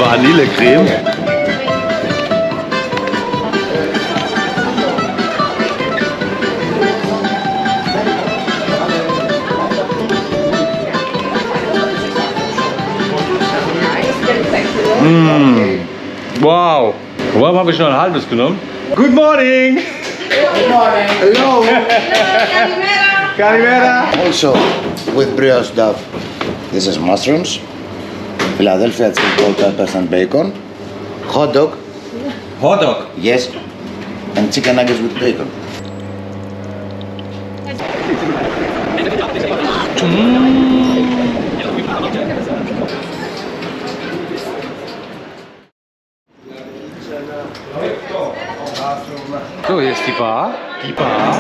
Vanillecreme. Wow. Warum habe ich noch ein halbes genommen? Good morning! Good morning! Hello! Calimera! Also, with brioche dough. This is mushrooms, Philadelphia chicken peppers and bacon, hot dog. Hot dog? Yes, and chicken nuggets with bacon. So, hier ist die Bar. Die Bar.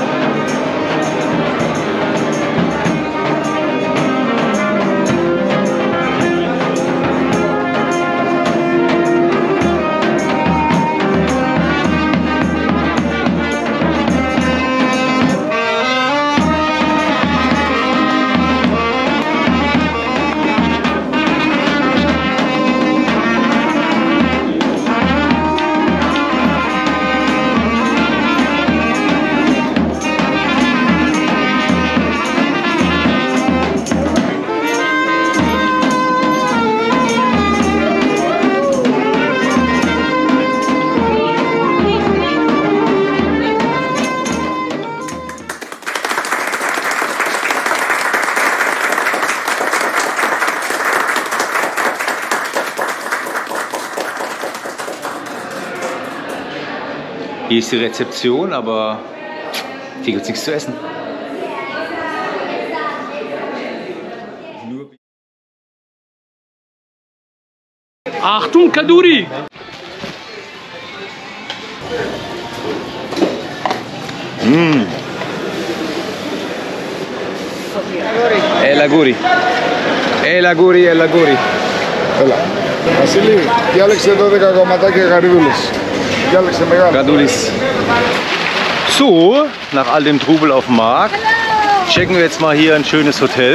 Hier ist die Rezeption, aber hier gibt es nichts zu essen. Achtung, Kaduri! Ελαγούρι. Ελαγούρι, ελαγούρι. Έλα. Βασίλη, διάλεξε 12 κομματάκια γαριδούλες. Διάλεξε μεγάλο. Gadulis. So, nach all dem Trubel auf dem Markt, checken wir jetzt mal hier ein schönes Hotel.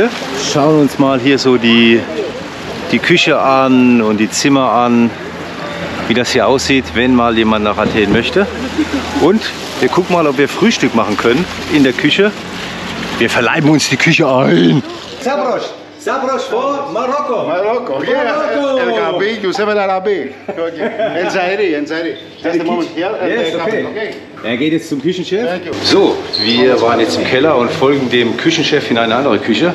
Schauen uns mal hier so die Küche an und die Zimmer an, wie das hier aussieht, wenn mal jemand nach Athen möchte. Und wir gucken mal, ob wir Frühstück machen können in der Küche. Wir verleiben uns die Küche ein. Sabrosch! Sabrosch vor Marokko! Marokko, yeah. El Gabi, Giuseppe Arabi. El Zahiri, El Zahiri. Just a moment here. Yes, okay. Er geht jetzt zum Küchenchef. So, wir waren jetzt im Keller und folgen dem Küchenchef in eine andere Küche.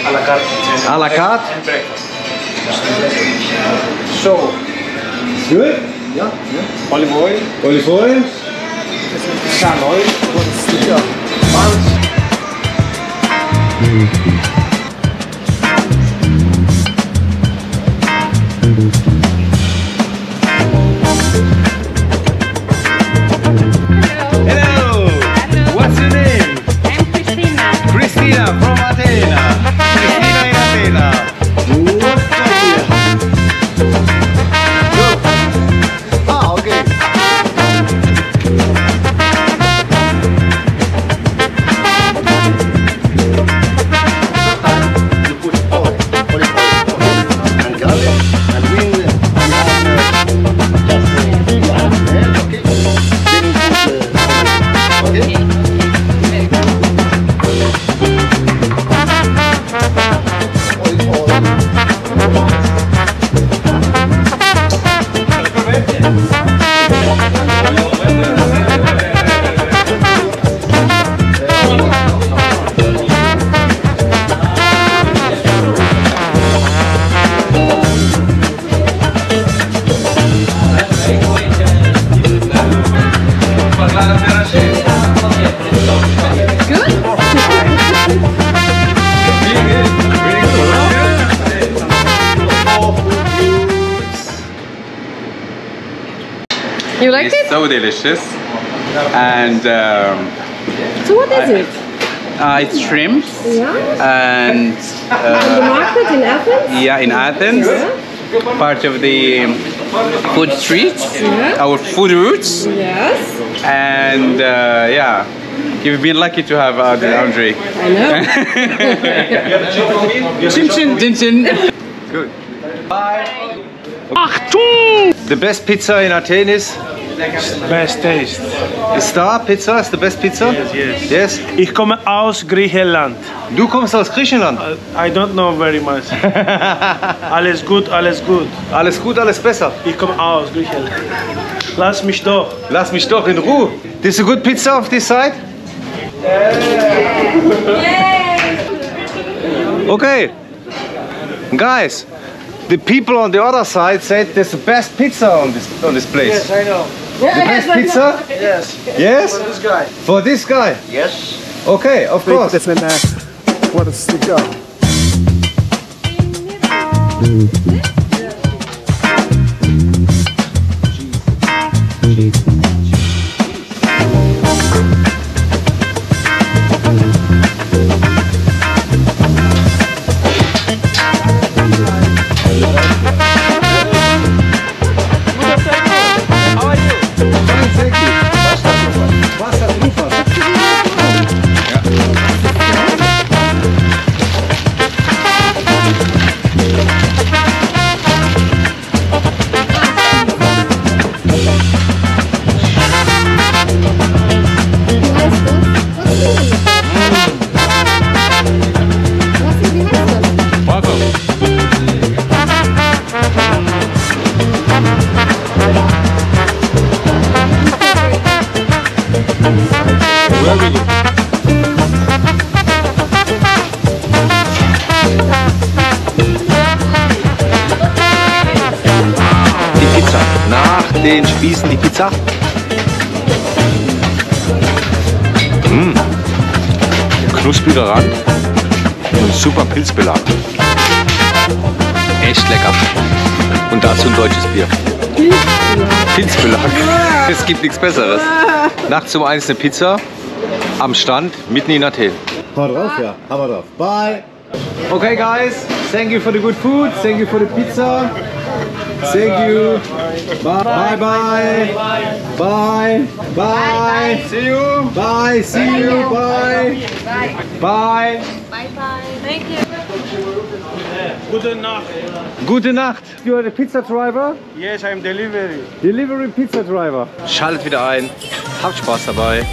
À la carte. À la carte. And breakfast. So, it's good? Yeah. Olive oil. Olive oil. Sun oil. Hello. What's your name? I'm Christina. Christina from Athena. Christina in Athena. Ah, okay. You liked It's it? so delicious. And So what is it? it's shrimp. Yeah. And The market in Athens? yeah, in Athens. Yeah. Part of the food street, Yeah. our food routes. Yes. And yeah, you've been lucky to have Andre. I know. Chin chin. Chin chin. Good. Bye. Achtung! The best pizza in Athen is? Best taste. Star Pizza is the best pizza? Yes. Yes? Ich komme aus Griechenland. Du kommst aus Griechenland? I don't know very much. Alles gut, alles gut. Alles gut, alles besser. Ich komme aus Griechenland. Lass mich doch. Lass mich doch in Ruhe. This is a good pizza of this side? Okay. Guys, the people on the other side said there's the best pizza on this place. Yes, I know. The best pizza? Yes. Yes? This guy. For this guy? Yes. Okay, of course. What a sticker. Den Spießen die Pizza. Knuspriger Rand und super Pilzbelag. Echt lecker. Und dazu ein deutsches Bier. Pilzbelag. Es gibt nichts Besseres. Nachts um 1 eine Pizza am Stand mitten in Athen. Hau drauf, ja. Hammer drauf. Bye. Okay guys, thank you for the good food, thank you for the pizza. Thank you. Bye bye bye. Bye. Bye. See you. Bye. See you. Bye. Bye. Bye bye. Thank you. Gute Nacht. Gute Nacht. You are the pizza driver? Yes, I'm delivery. Delivery pizza driver. Schaltet wieder ein. Habt Spaß dabei.